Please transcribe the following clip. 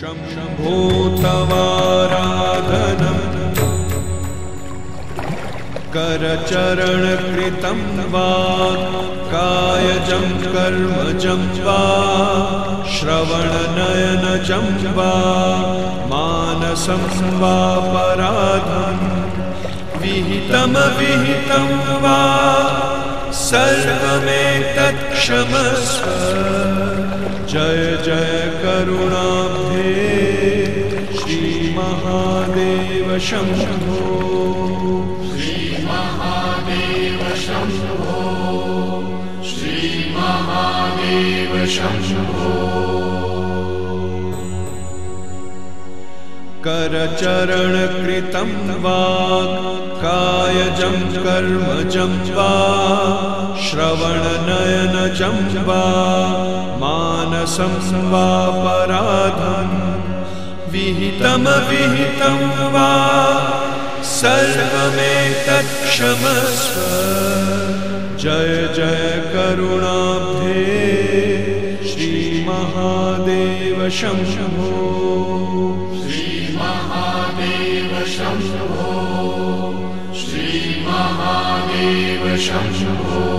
शम्भो तवाराधनम् करचरणकृतं वा कायजं कर्मजं वा श्रवणनयनजं वा मानसं वा पराधं विहितं वा सर्वमेतत् क्षमस्व। जय जय करुणाब्धे श्री महादेव शम्भो। श्री महादेव शम्भो। श्री महादेव शम्भो। करचरणकृतं वा कायजं कर्मजं वा श्रवणनयनजं वा मानसं वा पराधं विहितं वा सर्वमेतत् क्षमस्व। जय जय करुणाब्धे श्री महादेव शम्भो। श्री महादेव शम्भो। श्री महादेव शम्भो।